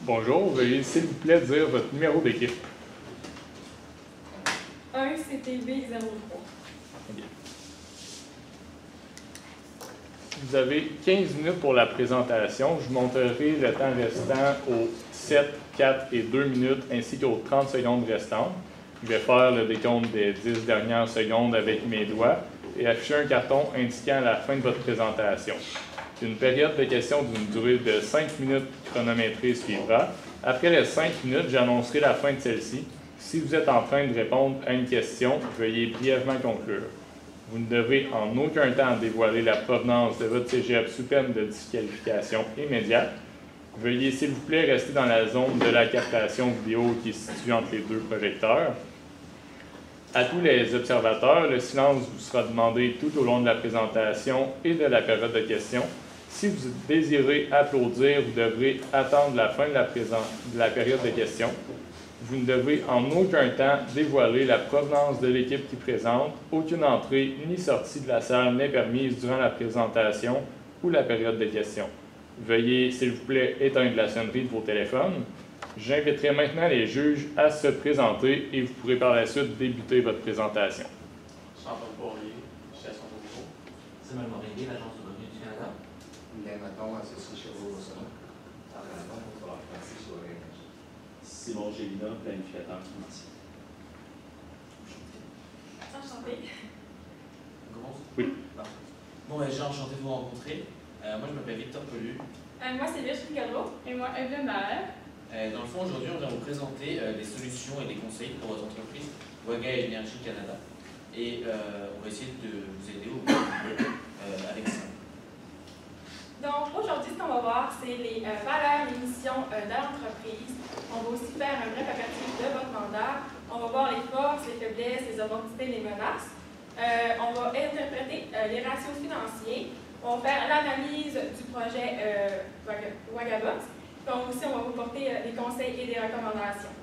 Bonjour, veuillez s'il vous plaît dire votre numéro d'équipe. 1 CTB 03. Okay. Vous avez 15 minutes pour la présentation. Je vous montrerai le temps restant aux 7, 4 et 2 minutes ainsi qu'aux 30 secondes restantes. Je vais faire le décompte des 10 dernières secondes avec mes doigts et afficher un carton indiquant la fin de votre présentation. Une période de questions d'une durée de 5 minutes chronométrée suivra. Après les 5 minutes, j'annoncerai la fin de celle-ci. Si vous êtes en train de répondre à une question, veuillez brièvement conclure. Vous ne devez en aucun temps dévoiler la provenance de votre cégep sous peine de disqualification immédiate. Veuillez s'il vous plaît rester dans la zone de la captation vidéo qui est située entre les deux projecteurs. À tous les observateurs, le silence vous sera demandé tout au long de la présentation et de la période de questions. Si vous désirez applaudir, vous devrez attendre la fin de la période de questions. Vous ne devez en aucun temps dévoiler la provenance de l'équipe qui présente. Aucune entrée ni sortie de la salle n'est permise durant la présentation ou la période de questions. Veuillez, s'il vous plaît, éteindre la sonnerie de vos téléphones. J'inviterai maintenant les juges à se présenter et vous pourrez par la suite débuter votre présentation. Chantal Bourrier, situation de niveau. Simon Morillier, l'Agence du revenu du Canada. William Maton, associé chez Rousseau. Simon Gélina, planificateur financier. Enchantée. On commence? Oui. Bon, j'ai enchanté de vous rencontrer. Moi, je m'appelle Victor Pellu. Moi, c'est Virginie Gadreau. Et moi, Evelyne Dallaire. Dans le fond, aujourd'hui, on vient vous présenter des solutions et des conseils pour votre entreprise Waga Énergie Canada. Et on va essayer de vous aider au mieux avec ça. Donc, aujourd'hui, ce qu'on va voir, c'est les valeurs, les missions de l'entreprise. On va aussi faire un bref aperçu de votre mandat. On va voir les forces, les faiblesses, les opportunités, les menaces. On va interpréter les ratios financiers. On va faire l'analyse du projet Wagabox. Donc aussi, on va vous porter des conseils et des recommandations.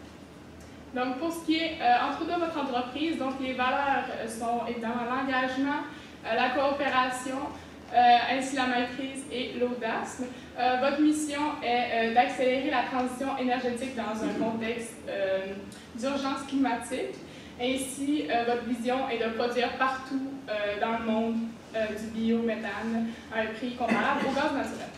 Donc, pour ce qui est entre de votre entreprise, donc les valeurs sont évidemment l'engagement, la coopération, ainsi la maîtrise et l'audace. Votre mission est d'accélérer la transition énergétique dans un contexte d'urgence climatique. Ainsi, votre vision est de produire partout dans le monde du biométhane à un prix comparable au gaz naturel.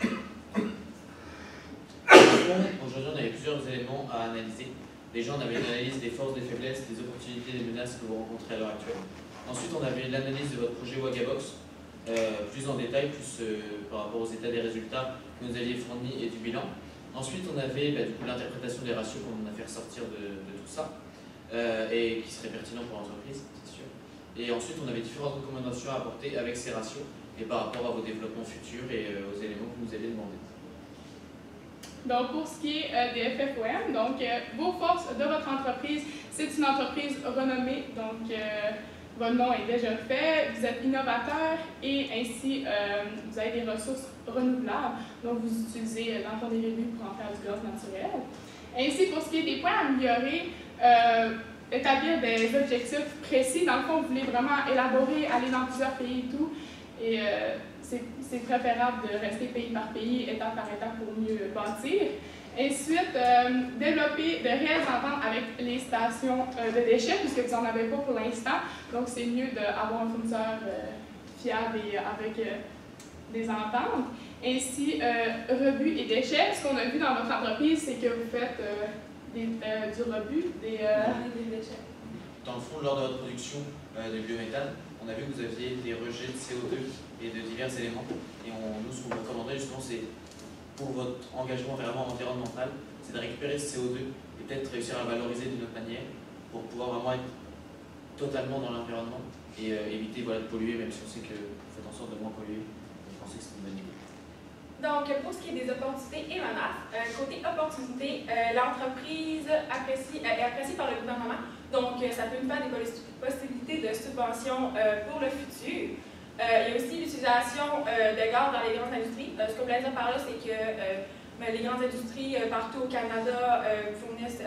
Aujourd'hui, on avait plusieurs éléments à analyser. Déjà, on avait une analyse des forces, des faiblesses, des opportunités, des menaces que vous rencontrez à l'heure actuelle. Ensuite, on avait l'analyse de votre projet Wagabox, plus en détail, plus par rapport aux états des résultats que vous aviez fournis et du bilan. Ensuite, on avait du coup l'interprétation des ratios qu'on a fait ressortir de tout ça, et qui serait pertinent pour l'entreprise, c'est sûr. Et ensuite, on avait différentes recommandations à apporter avec ces ratios et par rapport à vos développements futurs et aux éléments que vous nous aviez demandés. Donc, pour ce qui est des FFOM, donc vos forces de votre entreprise, c'est une entreprise renommée, donc votre nom est déjà fait, vous êtes innovateur et ainsi vous avez des ressources renouvelables, donc vous utilisez l'enfant des revenus pour en faire du gaz naturel. Ainsi, pour ce qui est des points à améliorer, établir des objectifs précis, dans le fond, vous voulez vraiment élaborer, aller dans plusieurs pays et tout, et c'est préférable de rester pays par pays, étape par étape pour mieux bâtir. Ensuite, développer de réelles ententes avec les stations de déchets, puisque vous n'en avez pas pour l'instant. Donc, c'est mieux d'avoir un fournisseur fiable et avec des ententes. Ainsi, rebut et déchets. Ce qu'on a vu dans votre entreprise, c'est que vous faites du rebut, des déchets. Dans le fond, lors de votre production de biométhane, on a vu que vous aviez des rejets de CO2 et de divers éléments. Et nous, ce qu'on vous recommanderait justement, c'est pour votre engagement vraiment environnemental, c'est de récupérer ce CO2 et peut-être réussir à le valoriser d'une autre manière pour pouvoir vraiment être totalement dans l'environnement et éviter de polluer, même si on sait que vous faites en sorte de moins polluer. Je pensais que c'est une bonne idée. Donc, pour ce qui est des opportunités et menaces, côté opportunités, l'entreprise est appréciée par le gouvernement. Donc, ça peut nous faire des possibilités de subventions pour le futur. Il y a aussi l'utilisation de gaz dans les grandes industries. Ce qu'on voulait dire par là, c'est que les grandes industries partout au Canada fournissent,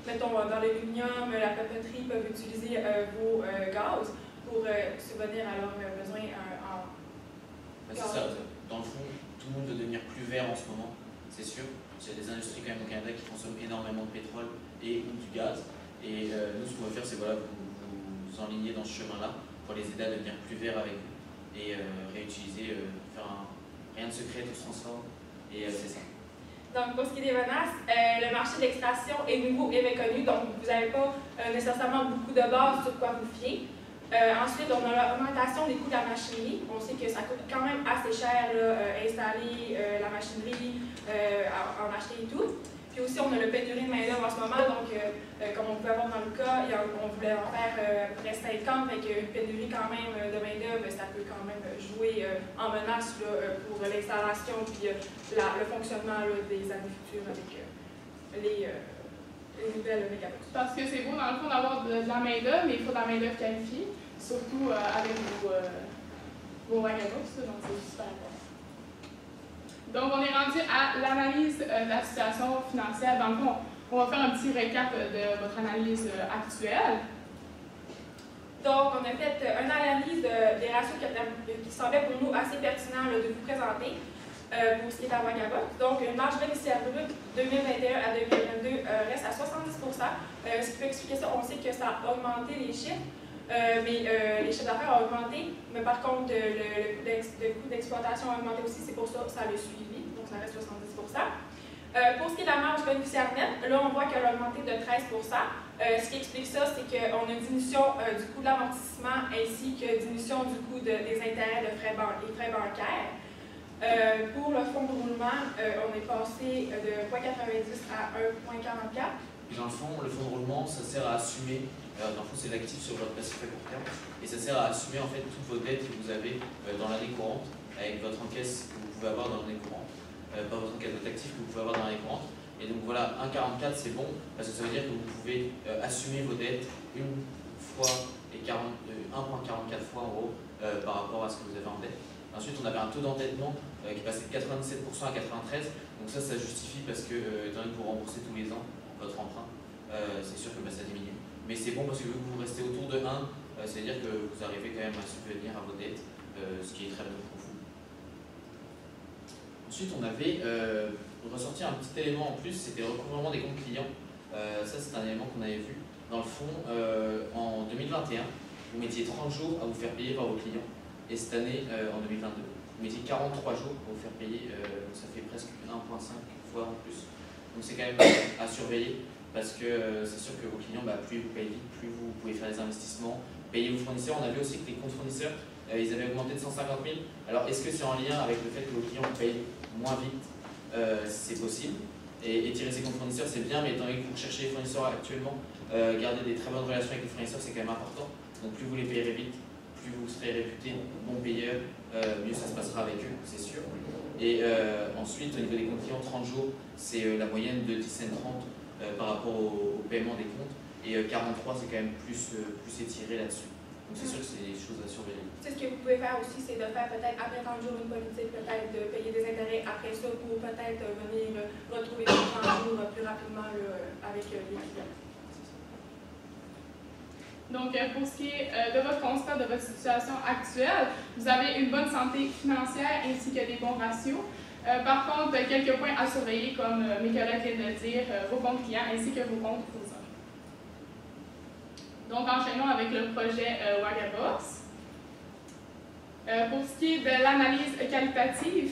mettons, dans l'aluminium, la papeterie, peuvent utiliser vos gaz pour subvenir à leurs besoins en C'est ça, dans le fond, tout le monde veut devenir plus vert en ce moment, c'est sûr. Il y a des industries quand même au Canada qui consomment énormément de pétrole et ou du gaz. Et nous, ce qu'on veut faire, c'est voilà, vous enligner dans ce chemin-là pour les aider à devenir plus verts avec vous et réutiliser, rien de secret, tout se transforme. Et c'est ça. Donc, pour ce qui est des menaces, le marché de l'extraction est nouveau et méconnu, donc vous n'avez pas nécessairement beaucoup de bases sur quoi vous fier. Ensuite, on a l'augmentation des coûts de la machinerie. On sait que ça coûte quand même assez cher installer la machinerie, en acheter et tout. Puis aussi, on a le pénurie de main-d'œuvre en ce moment, donc comme on pouvait avoir dans le cas, on voulait en faire près 50, avec une pénurie quand même de main-d'œuvre, ça peut quand même jouer en menace pour l'installation puis le fonctionnement des années futures avec les nouvelles mégabox. Parce que c'est beau, dans le fond, d'avoir de la main-d'œuvre, mais il faut de la main-d'œuvre qualifiée, surtout avec vos Wagabox, donc c'est super important. Donc, on est rendu à l'analyse de la situation financière. Dans le fond, on va faire un petit récap de votre analyse actuelle. Donc, on a fait une analyse des ratios qui semblait pour nous assez pertinent de vous présenter pour ce qui est à Wagabox. Donc, une marge bénéficiaire brute 2021 à 2022 reste à 70 %. Ce qui peut expliquer ça, on sait que ça a augmenté les chiffres. Mais les chiffres d'affaires ont augmenté, mais par contre, le coût d'exploitation a augmenté aussi, c'est pour ça que ça le suivi, donc ça reste 70 %. Pour ce qui est de la marge bénéficiaire nette, là, on voit qu'elle a augmenté de 13 %. Ce qui explique ça, c'est qu'on a une diminution du coût de l'amortissement ainsi que diminution du coût des intérêts de frais bancaires. Pour le fonds de roulement, on est passé de 0,90 à 1,44. Et dans le fond de roulement, ça sert à assumer. Dans le fond, c'est l'actif sur votre passif à court terme et ça sert à assumer en fait toutes vos dettes que vous avez dans l'année courante avec votre encaisse que vous pouvez avoir dans l'année courante, pas votre encaisse, votre actif que vous pouvez avoir dans l'année courante. Et donc voilà, 1,44 c'est bon parce que ça veut dire que vous pouvez assumer vos dettes une fois et 1,44 fois en gros par rapport à ce que vous avez en dette. Ensuite, on avait un taux d'endettement qui passait de 97 % à 93, donc ça justifie parce que étant donné que vous remboursez tous les ans votre emprunt, c'est sûr que ça diminue. Mais c'est bon parce que vu que vous restez autour de 1, c'est-à-dire que vous arrivez quand même à subvenir à vos dettes, ce qui est très bon pour vous. Ensuite, on avait ressorti un petit élément en plus, c'était le recouvrement des comptes clients. Ça, c'est un élément qu'on avait vu. Dans le fond, en 2021, vous mettiez 30 jours à vous faire payer par vos clients. Et cette année, en 2022, vous mettiez 43 jours à vous faire payer. Ça fait presque 1,5 fois en plus. Donc c'est quand même à surveiller. Parce que c'est sûr que vos clients, plus ils vous payent vite, plus vous pouvez faire des investissements, payer vos fournisseurs. On a vu aussi que les comptes fournisseurs, ils avaient augmenté de 150 000. Alors est-ce que c'est en lien avec le fait que vos clients vous payent moins vite? C'est possible. Et tirer ces comptes fournisseurs, c'est bien, mais étant donné que vous cherchez les fournisseurs actuellement, garder des très bonnes relations avec les fournisseurs, c'est quand même important. Donc plus vous les payerez vite, plus vous serez réputé bon payeur, mieux ça se passera avec eux, c'est sûr. Et ensuite, au niveau des comptes clients, 30 jours, c'est la moyenne de 10 et 30 par rapport au paiement des comptes, et 43 c'est quand même plus étiré là-dessus. Donc c'est sûr que c'est des choses à surveiller. Ce que vous pouvez faire aussi, c'est de faire peut-être après 30 jours une politique, peut-être de payer des intérêts après ça pour peut-être venir retrouver les 30 jours plus rapidement avec les clients. Donc, pour ce qui est de votre constat, de votre situation actuelle, vous avez une bonne santé financière ainsi que des bons ratios. Par contre, quelques points à surveiller, comme mes collègues viennent de le dire, vos comptes clients ainsi que vos comptes fournisseurs. Donc, enchaînons avec le projet Wagabox. Pour ce qui est de l'analyse qualitative,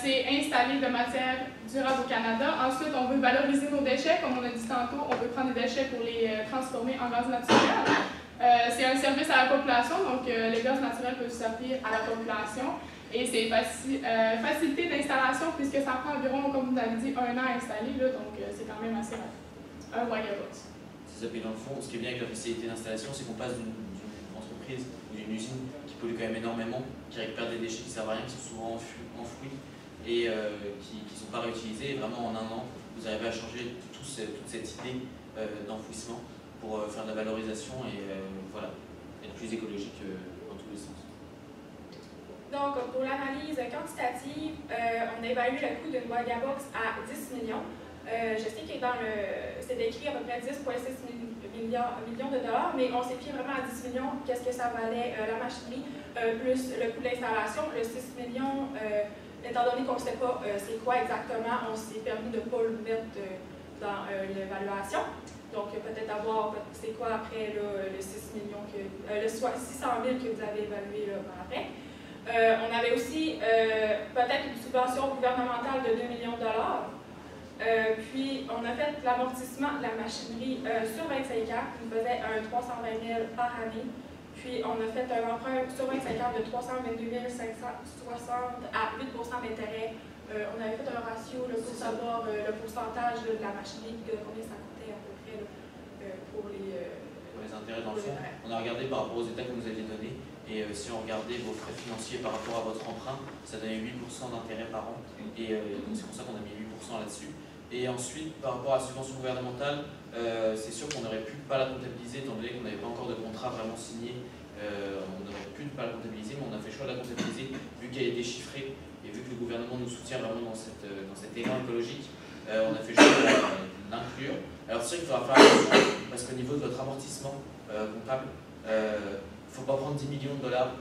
c'est installer de matière durable au Canada. Ensuite, on veut valoriser nos déchets. Comme on a dit tantôt, on veut prendre des déchets pour les transformer en gaz naturel. C'est un service à la population, donc les gaz naturels peuvent servir à la population. Et c'est facilité d'installation puisque ça prend environ, comme vous avez dit, 1 an à installer, là, donc c'est quand même assez rapide. Un Wagabox. C'est ça, puis dans le fond, ce qui est bien avec la facilité d'installation, c'est qu'on passe d'une entreprise ou d'une usine qui pollue quand même énormément, qui récupère des déchets qui ne servent à rien, qui sont souvent enfouis et qui ne sont pas réutilisés. Et vraiment, en 1 an, vous arrivez à changer toute cette idée d'enfouissement pour faire de la valorisation et voilà, être plus écologique dans tous les sens. Donc, pour l'analyse quantitative, on évalue le coût d'une Wagabox à 10 millions. Je sais que c'est décrit à peu près 10,6 millions de dollars, mais on s'est fié vraiment à 10 millions, qu'est-ce que ça valait la machinerie, plus le coût de l'installation, le 6 millions, étant donné qu'on ne sait pas c'est quoi exactement, on s'est permis de ne pas le mettre dans l'évaluation. Donc, peut-être avoir c'est quoi après là, le 6 millions le 600 000 que vous avez évalué là, par après. On avait aussi peut-être une subvention gouvernementale de 2 millions de dollars. Puis, on a fait l'amortissement de la machinerie sur 25 ans, qui nous faisait un 320 000 par année. Puis, on a fait un emprunt sur 25 ans de 322 560 à 8 d'intérêt. On avait fait un ratio là, pour savoir le pourcentage de la machinerie, de combien ça coûtait à peu près là, pour les intérêts dans le fond. On a regardé par rapport aux états que vous nous aviez donnés. Et si on regardait vos frais financiers par rapport à votre emprunt, ça donnait 8% d'intérêt par an. Et donc c'est pour ça qu'on a mis 8% là-dessus. Et ensuite, par rapport à la subvention gouvernementale, c'est sûr qu'on n'aurait pu pas la comptabiliser, étant donné qu'on n'avait pas encore de contrat vraiment signé. On aurait pu ne pas la comptabiliser, mais on a fait le choix de la comptabiliser, vu qu'elle est déchiffrée, et vu que le gouvernement nous soutient vraiment dans cet élan écologique, on a fait le choix de l'inclure. Alors c'est sûr qu'il faudra faire attention, parce qu'au niveau de votre amortissement comptable, il ne faut pas prendre 10 millions de dollars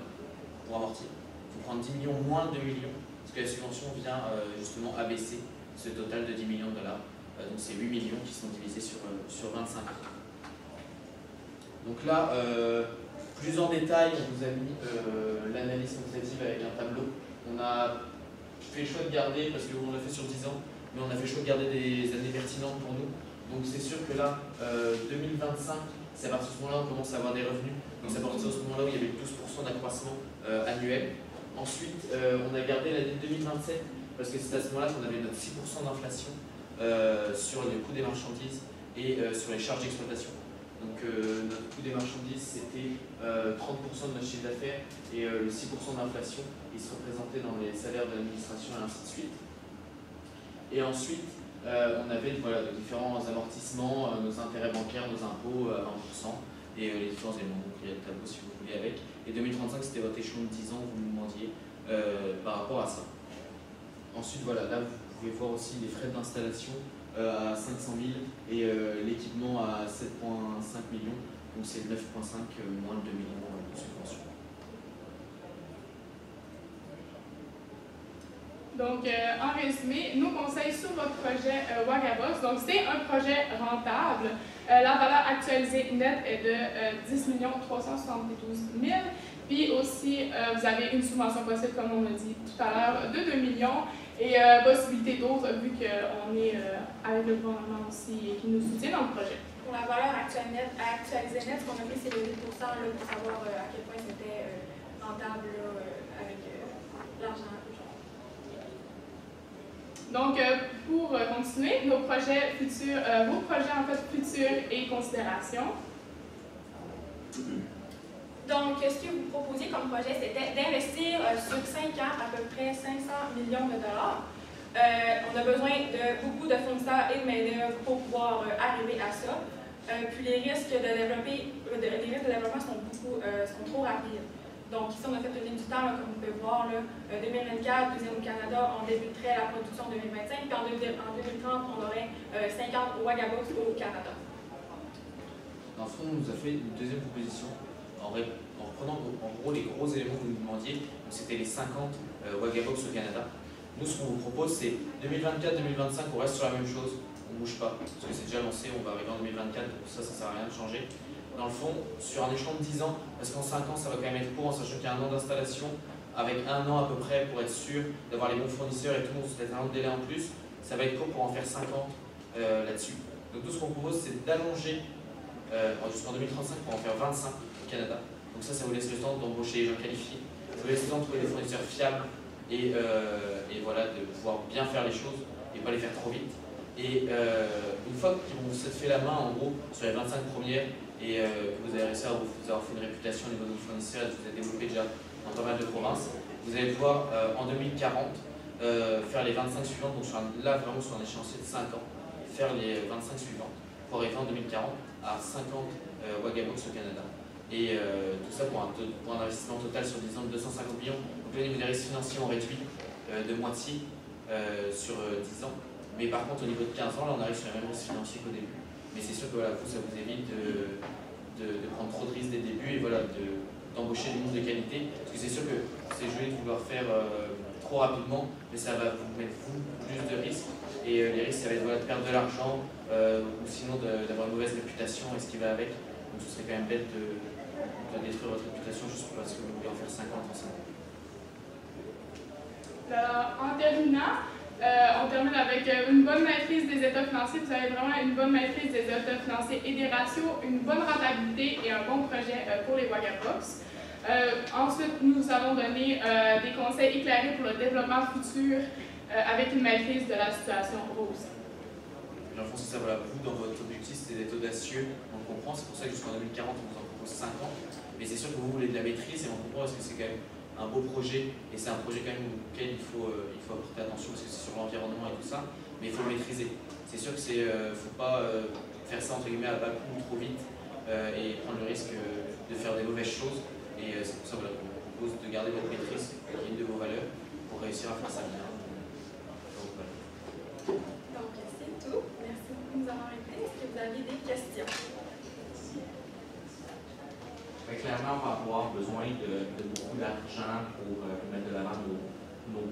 pour amortir. Il faut prendre 10 millions moins de 2 millions, parce que la subvention vient justement abaisser ce total de 10 millions de dollars. Donc c'est 8 millions qui sont divisés sur 25 ans. Donc là, plus en détail, on vous a mis l'analyse quantitative avec un tableau. On a fait le choix de garder, parce qu'on l'a fait sur 10 ans, mais on a fait le choix de garder des années pertinentes pour nous. Donc c'est sûr que là, 2025, c'est à partir de ce moment-là on commence à avoir des revenus. Donc c'est à partir de ce moment-là où il y avait 12% d'accroissement annuel. Ensuite, on a gardé l'année 2027, parce que c'est à ce moment-là qu'on avait notre 6% d'inflation sur le coût des marchandises et sur les charges d'exploitation. Donc notre coût des marchandises, c'était 30% de notre chiffre d'affaires et le 6% d'inflation, il se représentait dans les salaires de l'administration et ainsi de suite. Et ensuite, on avait voilà, de différents amortissements, nos intérêts bancaires, nos impôts à 20% et les différents éléments. Donc il y a le tableau si vous voulez avec. Et 2035, c'était votre échelon de 10 ans que vous nous demandiez par rapport à ça. Ensuite, voilà, là vous pouvez voir aussi les frais d'installation à 500 000 et l'équipement à 7,5 millions. Donc c'est 9,5 moins de 2 millions de subventions. Donc, en résumé, nos conseils sur votre projet Wagabox. Donc, c'est un projet rentable. La valeur actualisée nette est de 10 372 000. Puis aussi, vous avez une subvention possible, comme on l'a dit tout à l'heure, de 2 millions et possibilité d'autres, vu qu'on est avec le gouvernement aussi qui nous soutient dans le projet. Pour la valeur actualisée nette, ce qu'on a fait, c'est le 8 pour savoir à quel point c'était rentable avec l'argent. Donc, pour continuer, vos projets en fait futurs et considérations. Donc, ce que vous proposiez comme projet, c'était d'investir sur 5 ans à peu près 500 millions de dollars. On a besoin de beaucoup de fournisseurs et de main-d'œuvre pour pouvoir arriver à ça. Puis les risques de développement sont trop rapides. Donc ici, on a fait une ligne du temps, là, comme vous pouvez voir, là, 2024, deuxième au Canada, on débuterait la production en 2025, puis en 2030, on aurait 50 Wagabox au Canada. Dans le fond, on nous a fait une deuxième proposition en reprenant en gros les gros éléments que vous nous demandiez. C'était les 50 Wagabox au Canada. Nous, ce qu'on vous propose, c'est 2024-2025, on reste sur la même chose, on ne bouge pas, parce que c'est déjà lancé, on va arriver en 2024, donc ça ne sert à rien de changer. Dans le fond, sur un échelon de 10 ans, parce qu'en 5 ans, ça va quand même être court, en sachant qu'il y a un an d'installation, avec un an à peu près pour être sûr d'avoir les bons fournisseurs et tout, c'est un an de délai en plus, ça va être court pour en faire 50 là-dessus. Donc tout ce qu'on propose, c'est d'allonger jusqu'en 2035 pour en faire 25 au Canada. Donc ça vous laisse le temps d'embaucher les gens qualifiés, ça vous laisse le temps de trouver des fournisseurs fiables et voilà, de pouvoir bien faire les choses et pas les faire trop vite. Et une fois qu'ils vont se fait la main, en gros, sur les 25 premières, et que vous avez réussi à vous avoir fait une réputation au niveau de vos fournisseurs, vous avez développé déjà dans pas mal de provinces, vous allez pouvoir en 2040 faire les 25 suivantes, donc là vraiment sur un échéancier de 5 ans, faire les 25 suivantes pour arriver en 2040 à 50 Wagabox au Canada. Et tout ça pour un investissement total sur 10 ans de 250 millions. Donc Donc là, au niveau des risques financiers, on réduit de moitié sur 10 ans. Mais par contre, au niveau de 15 ans, là, on arrive sur les mêmes risques financiers qu'au début. Mais c'est sûr que voilà, vous, ça vous évite de prendre trop de risques dès le début et voilà, d'embaucher du monde de qualité. Parce que c'est sûr que c'est joli de vouloir faire trop rapidement, mais ça va vous mettre plus de risques. Et les risques, ça va être voilà, de perdre de l'argent ou sinon d'avoir une mauvaise réputation et ce qui va avec. Donc ce serait quand même bête de détruire votre réputation juste parce que vous voulez en faire 50 en 5 ans. En terminant, on termine avec une bonne maîtrise des états financiers. Vous avez vraiment une bonne maîtrise des états financiers et des ratios, une bonne rentabilité et un bon projet pour les Wagabox. Ensuite, nous allons donner des conseils éclairés pour le développement futur avec une maîtrise de la situation rose. Dans le fond, c'est ça, voilà. Vous, dans votre objectif, c'était d'être audacieux, on le comprend. C'est pour ça que jusqu'en 2040, on vous en propose 5 ans. Mais c'est sûr que vous voulez de la maîtrise et on comprend parce que c'est quand même un beau projet et c'est un projet quand même auquel il faut apporter attention parce que c'est sur l'environnement et tout ça, mais il faut le maîtriser. C'est sûr que c'est faut pas faire ça entre guillemets à bas coût trop vite et prendre le risque de faire des mauvaises choses et c'est pour ça voilà, qu'on vous propose de garder votre maîtrise qui est une de vos valeurs pour réussir à faire ça bien. Donc voilà. Donc c'est tout. Merci beaucoup de nous avoir aidés. Est-ce que vous aviez des questions? Clairement, on va avoir besoin de beaucoup d'argent pour mettre de l'avant vous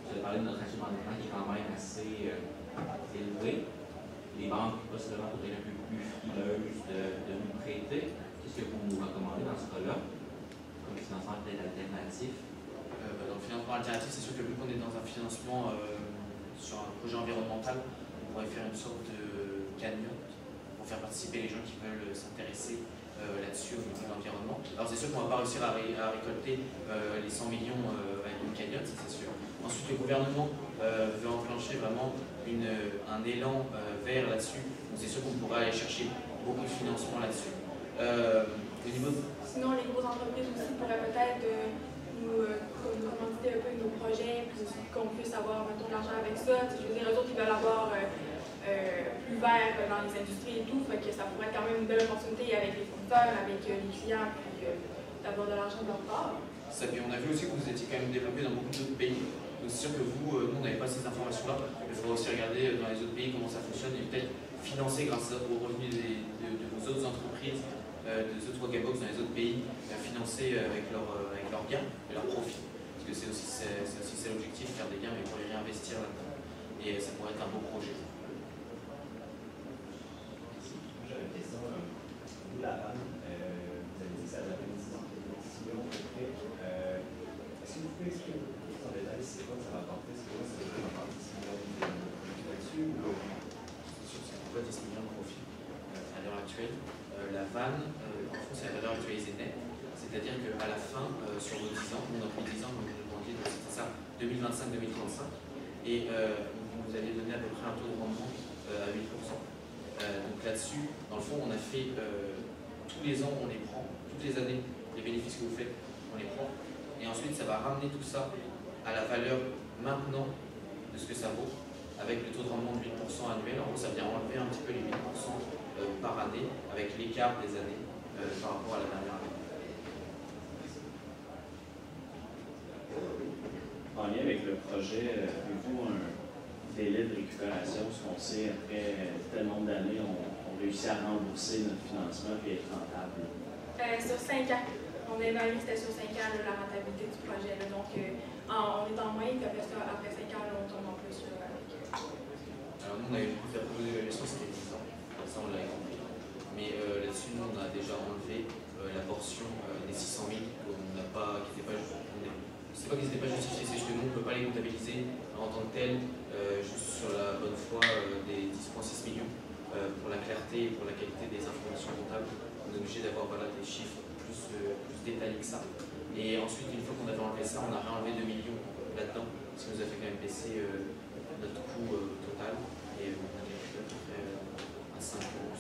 avez parlé de notre ratio d'endettement qui est quand même assez élevé. Les banques possiblement pourraient être un peu plus frileuses de nous prêter. Qu'est-ce que vous nous recommandez dans ce cas-là, comme financement peut-être alternatif? Dans le financement alternatif, c'est sûr que vu qu'on est dans un financement sur un projet environnemental, on pourrait faire une sorte de cagnotte pour faire participer les gens qui veulent s'intéresser là-dessus au niveau de l'environnement. Alors c'est sûr qu'on ne va pas réussir à récolter les 100 millions avec une cagnotte, c'est sûr. Ensuite, le gouvernement veut enclencher vraiment un élan vert là-dessus. Donc c'est sûr qu'on pourra aller chercher beaucoup de financement là-dessus. Au niveau de... Sinon, les grosses entreprises aussi pourraient peut-être nous commanditer un peu nos projets, qu'on puisse avoir de l'argent avec ça. Je veux dire, eux autres, ils veulent avoir plus vert dans les industries et tout, fait que ça pourrait être quand même une belle opportunité avec les fournisseurs, avec les clients, puis d'avoir de l'argent de leur part. Ça, puis on a vu aussi que vous étiez quand même développé dans beaucoup d'autres pays. Donc c'est sûr que vous, nous, on n'avait pas ces informations-là, mais il faudra aussi regarder dans les autres pays comment ça fonctionne et peut-être financer grâce aux revenus de vos autres entreprises, des autres Wagabox dans les autres pays, financer avec leurs gains et leurs profits. Parce que c'est aussi ça l'objectif, faire des gains, mais pour les réinvestir là-dedans. Et ça pourrait être un beau projet. J'avais une question. Vous, la vanne, vous avez dit que ça avait 10 millions à peu près. Est-ce que vous pouvez expliquer plus en détail c'est quoi que ça va apporter? C'est quoi ça va apporter 10 millions de profit là-dessus? C'est sûr que c'est pourquoi 10 millions de profit à l'heure actuelle. La vanne, en France, c'est à l'heure actualisée net. C'est-à-dire qu'à la fin, sur vos 10 ans, nous on a pris 10 ans, donc vous demandiez, c'était ça, 2025-2035. Et vous aviez donné à peu près un taux de rendement à 8%. Donc là-dessus, dans le fond, on a fait tous les ans, on les prend, toutes les années, les bénéfices que vous faites, on les prend. Et ensuite, ça va ramener tout ça à la valeur maintenant de ce que ça vaut, avec le taux de rendement de 8% annuel. En gros, ça vient enlever un petit peu les 8% par année, avec l'écart des années par rapport à la dernière année. En lien avec le projet, avez-vous un délai de récupération? Parce qu'on sait, après tel nombre d'années, on réussit à rembourser notre financement et être rentable. Sur 5 ans. On est évalué, c'était sur 5 ans la rentabilité du projet. Là. Donc, on est en moyenne, puis après 5 ans, là, on tombe en plus. Alors, nous, on avait fait la évaluation, c'était 10 ans. Ça, on l'avait compris. Mais là-dessus, nous, on a déjà enlevé la portion des 600 000 qui n'était pas justifiée. C'est pas qu'ils n'étaient pas justifiés, c'est juste que nous, on ne peut pas les comptabiliser en tant que tel, juste sur la bonne foi des 10,6 millions. Pour la clarté et pour la qualité des informations comptables, on est obligé d'avoir des chiffres plus détaillés que ça. Et ensuite, une fois qu'on avait enlevé ça, on a réenlevé 2 millions là-dedans, ce qui nous a fait quand même baisser notre coût total. Et on a récupéré à peu près à 5 euros.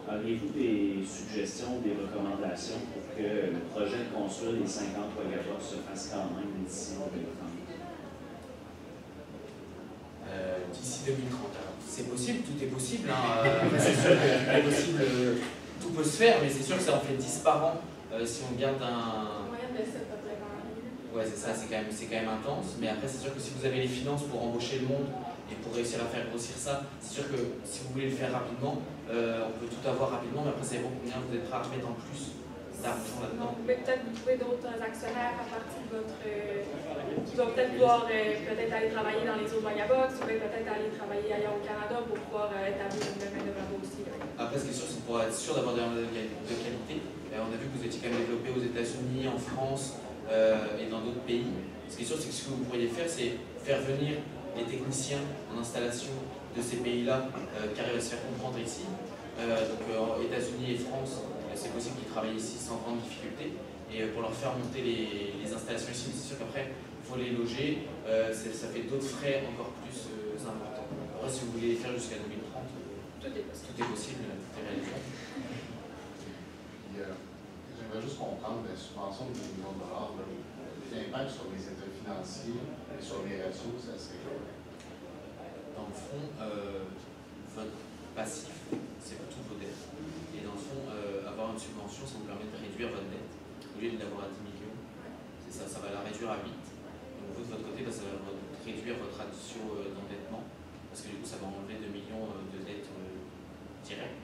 Avez-vous des suggestions, des recommandations pour que le projet de construire les 50 Wagabox se fasse quand même d'ici 2030? D'ici 2030. Alors, c'est possible, tout est possible. Hein. C'est sûr que possible, tout peut se faire, mais c'est sûr que ça en fait 10 par an si on garde un le site a vraiment lieu. Ouais, c'est ça, c'est quand même intense. Mais après, c'est sûr que si vous avez les finances pour embaucher le monde et pour réussir à faire grossir ça, c'est sûr que si vous voulez le faire rapidement, on peut tout avoir rapidement, mais après, ça dépend combien vous êtes prêt à mettre en plus d'argent là-dedans. Donc, peut-être vous trouvez d'autres actionnaires à partir de votre. Qui vont peut-être pouvoir peut-être aller travailler dans les autres Vagabox, ou peut-être aller travailler ailleurs au Canada pour pouvoir établir une domaine de là-bas aussi. Après, ce qui est sûr, c'est pour être sûr d'avoir des main-d'œuvre de qualité. On a vu que vous étiez quand même développé aux États-Unis, en France et dans d'autres pays. Ce qui est sûr, c'est que ce que vous pourriez faire, c'est faire venir les techniciens en installation de ces pays-là qui arrivent à se faire comprendre ici. Donc, États-Unis et France, c'est possible qu'ils travaillent ici sans grande difficulté. Et pour leur faire monter les installations ici, c'est sûr qu'après, il faut les loger. Ça fait d'autres frais encore plus importants. Après, si vous voulez les faire jusqu'à 2030, tout est possible. Tout est possible, tout est réalisable. J'aimerais juste comprendre la subvention de 2 millions de dollars, l'impact sur les états financiers et sur les ratios, ça serait quoi? Dans le fond, votre passif, c'est pour toutes vos dettes. Et dans le fond, avoir une subvention, ça vous permet de réduire votre dette. Au lieu d'avoir à 10 millions, c'est ça, ça va la réduire à 8. Donc vous, de votre côté, ça va réduire votre ratio d'endettement, parce que du coup, ça va enlever 2 millions de dettes directes.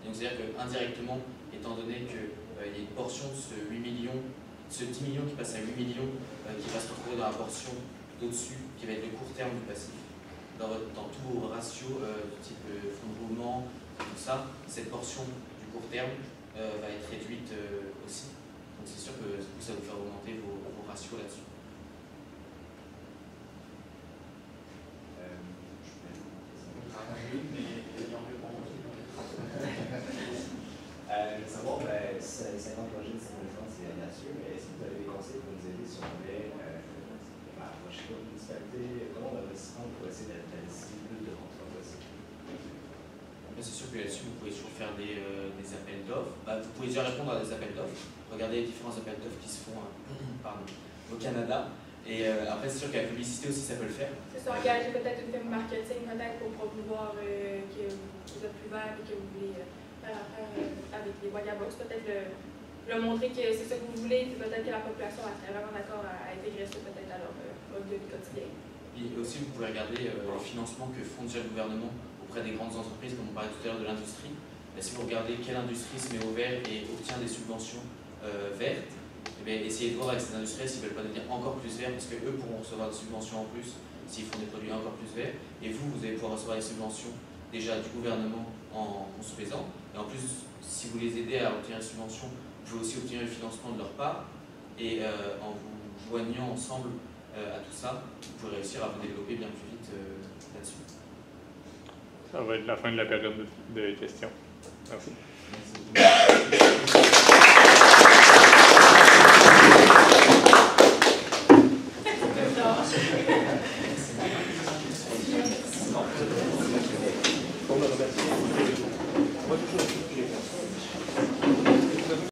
Et donc c'est-à-dire qu'indirectement, étant donné qu'il y a une portion de ce 8 millions, ce 10 millions qui passe à 8 millions, qui va se retrouver dans la portion d'au-dessus, qui va être le court terme du passif, dans tous vos ratios du type fonds de roulement, tout ça, cette portion du court terme va être réduite aussi. Donc c'est sûr que ça va vous faire augmenter vos ratios là-dessus. Je veux savoir, 50 projets de stimulation, c'est audacieux, mais est-ce que vous avez des conseils pour nous aider si on voulait approcher comme municipalité, comment on va s'y prendre pour essayer d'adresser plus de contrats possible? C'est sûr que là-dessus, vous pouvez toujours faire des appels d'offres. Vous pouvez déjà répondre à des appels d'offres. Regardez les différents appels d'offres qui se font au Canada. Et après, c'est sûr que la publicité aussi, ça peut le faire. C'est ça, engager peut-être une firme marketing, peut-être pour promouvoir que vous êtes plus vert et que vous voulez faire affaire avec les Vagabox. Peut-être le montrer que c'est ça que vous voulez, puis peut-être que la population serait vraiment d'accord à intégrer ça peut-être à leur mode de vie quotidien. Et aussi, vous pouvez regarder le financement que font déjà le gouvernement auprès des grandes entreprises, comme on parlait tout à l'heure de l'industrie. Si vous regardez quelle industrie se met au vert et obtient des subventions vertes, essayez de voir avec ces industriels s'ils ne veulent pas devenir encore plus verts, parce qu'eux pourront recevoir des subventions en plus s'ils font des produits encore plus verts. Et vous allez pouvoir recevoir des subventions déjà du gouvernement en construisant. Et en plus, si vous les aidez à obtenir une subvention, vous pouvez aussi obtenir le financement de leur part. Et en vous joignant ensemble à tout ça, vous pouvez réussir à vous développer bien plus vite là-dessus. Ça va être la fin de la période de questions. Merci. Merci.